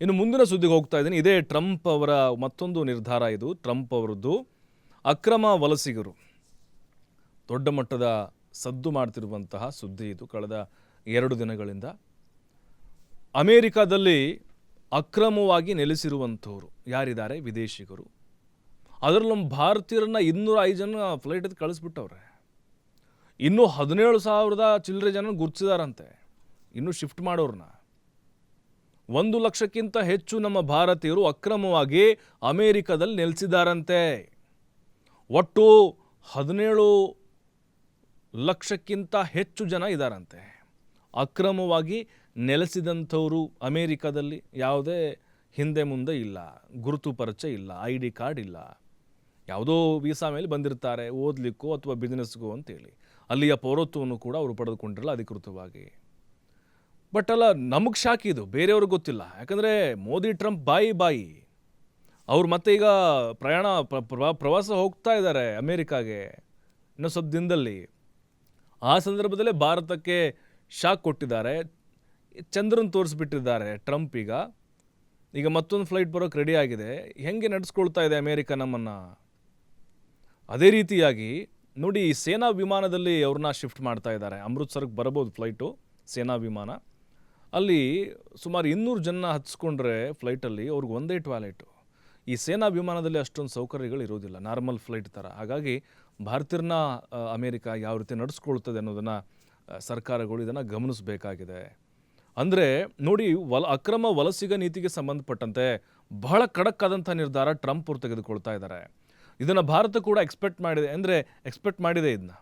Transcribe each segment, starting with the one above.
ಇನ್ನು ಮುಂದಿನ ಸುದ್ದಿಗೆ ಹೋಗ್ತಾ ಇದ್ದೀನಿ. ಇದೇ ಟ್ರಂಪ್ ಅವರ ಮತ್ತೊಂದು ನಿರ್ಧಾರ ಇದು. ಟ್ರಂಪ್ ಅವರದ್ದು ಅಕ್ರಮ ವಲಸಿಗರು ದೊಡ್ಡ ಮಟ್ಟದ ಸದ್ದು ಮಾಡ್ತಿರುವಂತಹ ಸುದ್ದಿ ಇದು. ಕಳೆದ 2 ದಿನಗಳಿಂದ ಅಮೇರಿಕಾದಲ್ಲಿ ಅಕ್ರಮವಾಗಿ ನೆಲೆಸಿರುವಂಥವ್ರು ಯಾರಿದ್ದಾರೆ, ವಿದೇಶಿಗರು, ಅದರಲ್ಲೂ ನಮ್ಮ ಭಾರತೀಯರನ್ನ 205 ಜನ ಫ್ಲೈಟ್ ಕಳಿಸ್ಬಿಟ್ಟವ್ರೆ. ಇನ್ನೂ 17,000 ಚಿಲ್ಲರೆ ಜನ ಗುರುತಿಸಿದಾರಂತೆ. ಇನ್ನೂ ಶಿಫ್ಟ್ ಮಾಡೋರನ್ನ 1 ಲಕ್ಷಕ್ಕಿಂತ ಹೆಚ್ಚು ನಮ್ಮ ಭಾರತೀಯರು ಅಕ್ರಮವಾಗಿ ಅಮೇರಿಕಾದಲ್ಲಿ ನೆಲೆಸಿದಾರಂತೆ. ಒಟ್ಟು 17 ಲಕ್ಷಕ್ಕಿಂತ ಹೆಚ್ಚು ಜನ ಇದ್ದಾರಂತೆ ಅಕ್ರಮವಾಗಿ ನೆಲೆಸಿದಂಥವರು ಅಮೇರಿಕಾದಲ್ಲಿ. ಯಾವುದೇ ಹಿಂದೆ ಮುಂದೆ ಇಲ್ಲ, ಗುರುತು ಪರಿಚಯ ಇಲ್ಲ, ID ಕಾರ್ಡ್ ಇಲ್ಲ, ಯಾವುದೋ ವೀಸಾ ಮೇಲೆ ಬಂದಿರ್ತಾರೆ ಓದಲಿಕ್ಕೋ ಅಥವಾ ಬಿಸ್ನೆಸ್ಗೋ ಅಂತೇಳಿ. ಅಲ್ಲಿಯ ಪೌರತ್ವವನ್ನು ಕೂಡ ಅವರು ಪಡೆದುಕೊಂಡಿರಲ್ಲ ಅಧಿಕೃತವಾಗಿ. ಬಟ್ ಅಲ್ಲ, ನಮಗೆ ಶಾಕ್ ಇದು, ಬೇರೆಯವ್ರಿಗೆ ಗೊತ್ತಿಲ್ಲ. ಯಾಕಂದರೆ ಮೋದಿ ಟ್ರಂಪ್ ಬಾಯಿ ಅವ್ರು ಮತ್ತೆ ಈಗ ಪ್ರವಾಸ ಹೋಗ್ತಾ ಇದ್ದಾರೆ ಅಮೇರಿಕಾಗೆ ಇನ್ನೂ ಸ್ವಲ್ಪ ದಿನದಲ್ಲಿ. ಆ ಸಂದರ್ಭದಲ್ಲೇ ಭಾರತಕ್ಕೆ ಶಾಕ್ ಕೊಟ್ಟಿದ್ದಾರೆ, ಚಂದ್ರನ್ ತೋರಿಸ್ಬಿಟ್ಟಿದ್ದಾರೆ ಟ್ರಂಪ್. ಈಗ ಮತ್ತೊಂದು ಫ್ಲೈಟ್ ಬರೋಕ್ಕೆ ರೆಡಿ ಆಗಿದೆ. ಹೆಂಗೆ ನಡೆಸ್ಕೊಳ್ತಾ ಇದೆ ಅಮೇರಿಕ ನಮ್ಮನ್ನು? ಅದೇ ರೀತಿಯಾಗಿ ನೋಡಿ, ಸೇನಾ ವಿಮಾನದಲ್ಲಿ ಅವ್ರನ್ನ ಶಿಫ್ಟ್ ಮಾಡ್ತಾ ಇದ್ದಾರೆ. ಅಮೃತ್ಸರ್ಗೆ ಬರಬಹುದು ಫ್ಲೈಟು, ಸೇನಾ ವಿಮಾನ. ಅಲ್ಲಿ ಸುಮಾರು 200 ಜನ ಹತ್ಸ್ಕೊಂಡ್ರೆ ಫ್ಲೈಟಲ್ಲಿ ಅವ್ರಿಗೆ ಒಂದೇ ಟಾಯ್ಲೆಟು. ಈ ಸೇನಾ ವಿಮಾನದಲ್ಲಿ ಅಷ್ಟೊಂದು ಸೌಕರ್ಯಗಳು ಇರೋದಿಲ್ಲ ನಾರ್ಮಲ್ ಫ್ಲೈಟ್ ಥರ. ಹಾಗಾಗಿ ಭಾರತೀಯರನ್ನ ಅಮೇರಿಕ ಯಾವ ರೀತಿ ನಡೆಸ್ಕೊಳ್ತದೆ ಅನ್ನೋದನ್ನು ಸರ್ಕಾರಗಳು ಇದನ್ನು ಗಮನಿಸಬೇಕಾಗಿದೆ. ಅಂದರೆ ನೋಡಿ, ಅಕ್ರಮ ವಲಸಿಗ ನೀತಿಗೆ ಸಂಬಂಧಪಟ್ಟಂತೆ ಬಹಳ ಖಡಕ್ ಆದಂಥ ನಿರ್ಧಾರ ಟ್ರಂಪ್ ಅವರು ತೆಗೆದುಕೊಳ್ತಾ ಇದ್ದಾರೆ. ಇದನ್ನು ಭಾರತ ಕೂಡ ಎಕ್ಸ್ಪೆಕ್ಟ್ ಮಾಡಿದೆ. ಇದನ್ನ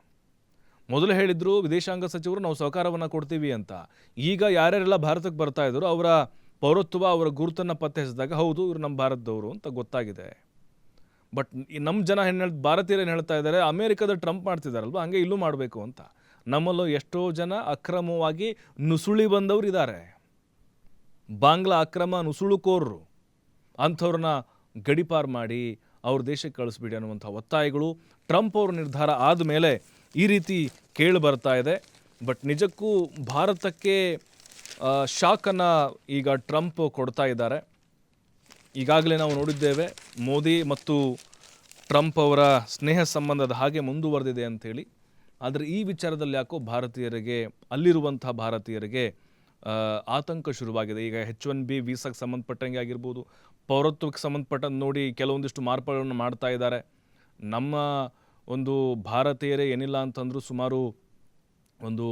ಮೊದಲು ಹೇಳಿದ್ರು ವಿದೇಶಾಂಗ ಸಚಿವರು, ನಾವು ಸಹಕಾರವನ್ನು ಕೊಡ್ತೀವಿ ಅಂತ. ಈಗ ಯಾರ್ಯಾರೆಲ್ಲ ಭಾರತಕ್ಕೆ ಬರ್ತಾ ಇದ್ರು ಅವರ ಪೌರತ್ವ, ಅವರ ಗುರುತನ್ನು ಪತ್ತೆ ಹಚ್ಚಿದಾಗ ಹೌದು ಇವರು ನಮ್ಮ ಭಾರತದವರು ಅಂತ ಗೊತ್ತಾಗಿದೆ. ಬಟ್ ನಮ್ಮ ಜನ ಭಾರತೀಯರು ಏನು ಹೇಳ್ತಾ ಇದ್ದಾರೆ, ಅಮೇರಿಕಾದ ಟ್ರಂಪ್ ಮಾಡ್ತಿದ್ದಾರಲ್ವ ಹಂಗೆ ಇಲ್ಲೂ ಮಾಡಬೇಕು ಅಂತ. ನಮ್ಮಲ್ಲೂ ಎಷ್ಟೋ ಜನ ಅಕ್ರಮವಾಗಿ ನುಸುಳಿ ಬಂದವರು ಇದ್ದಾರೆ, ಬಾಂಗ್ಲಾ ಅಕ್ರಮ ನುಸುಳುಕೋರರು. ಅಂಥವ್ರನ್ನ ಗಡಿಪಾರು ಮಾಡಿ ಅವ್ರ ದೇಶಕ್ಕೆ ಕಳಿಸ್ಬಿಡಿ ಅನ್ನುವಂಥ ಒತ್ತಾಯಗಳು ಟ್ರಂಪ್ ಅವ್ರ ನಿರ್ಧಾರ ಆದಮೇಲೆ ಈ ರೀತಿ ಕೇಳಿ ಬರ್ತಾ ಇದೆ. ಬಟ್ ನಿಜಕ್ಕೂ ಭಾರತಕ್ಕೆ ಶಾಕನ್ನು ಈಗ ಟ್ರಂಪ್ ಕೊಡ್ತಾ ಇದ್ದಾರೆ. ಈಗಾಗಲೇ ನಾವು ನೋಡಿದ್ದೇವೆ ಮೋದಿ ಮತ್ತು ಟ್ರಂಪ್ ಅವರ ಸ್ನೇಹ ಸಂಬಂಧದ ಹಾಗೆ ಮುಂದುವರೆದಿದೆ ಅಂಥೇಳಿ. ಆದರೆ ಈ ವಿಚಾರದಲ್ಲಿ ಯಾಕೋ ಭಾರತೀಯರಿಗೆ, ಅಲ್ಲಿರುವಂಥ ಭಾರತೀಯರಿಗೆ ಆತಂಕ ಶುರುವಾಗಿದೆ. ಈಗ H1B ವೀಸಾಕ್ಕೆ ಸಂಬಂಧಪಟ್ಟಂಗೆ ಆಗಿರ್ಬೋದು, ಪೌರತ್ವಕ್ಕೆ ಸಂಬಂಧಪಟ್ಟಂಗೆ ನೋಡಿ ಕೆಲವೊಂದಿಷ್ಟು ಮಾರ್ಪಾಡುಗಳನ್ನು ಮಾಡ್ತಾ ಇದ್ದಾರೆ. ನಮ್ಮ ಒಂದು ಭಾರತೀಯರೇ ಏನಿಲ್ಲ ಅಂತಂದರೂ ಸುಮಾರು ಒಂದು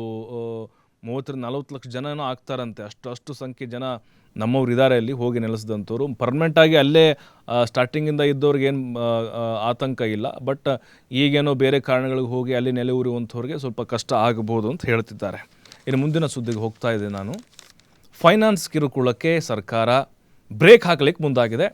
30-40 ಲಕ್ಷ ಜನನೂ ಆಗ್ತಾರಂತೆ. ಅಷ್ಟು ಸಂಖ್ಯೆ ಜನ ನಮ್ಮವ್ರು ಇದ್ದಾರೆ ಅಲ್ಲಿ ಹೋಗಿ ನೆಲೆಸಿದಂಥವ್ರು. ಪರ್ಮನೆಂಟಾಗಿ ಅಲ್ಲೇ ಸ್ಟಾರ್ಟಿಂಗಿಂದ ಇದ್ದವ್ರಿಗೇನು ಆತಂಕ ಇಲ್ಲ. ಬಟ್ ಈಗೇನೋ ಬೇರೆ ಕಾರಣಗಳಿಗೆ ಹೋಗಿ ಅಲ್ಲಿ ನೆಲೆ ಊರುವಂಥವ್ರಿಗೆ ಸ್ವಲ್ಪ ಕಷ್ಟ ಆಗಬಹುದು ಅಂತ ಹೇಳ್ತಿದ್ದಾರೆ. ಇನ್ನು ಮುಂದಿನ ಸುದ್ದಿಗೆ ಹೋಗ್ತಾ ಇದ್ದೆ ನಾನು. ಫೈನಾನ್ಸ್ ಕಿರುಕುಳಕ್ಕೆ ಸರ್ಕಾರ ಬ್ರೇಕ್ ಹಾಕಲಿಕ್ಕೆ ಮುಂದಾಗಿದೆ.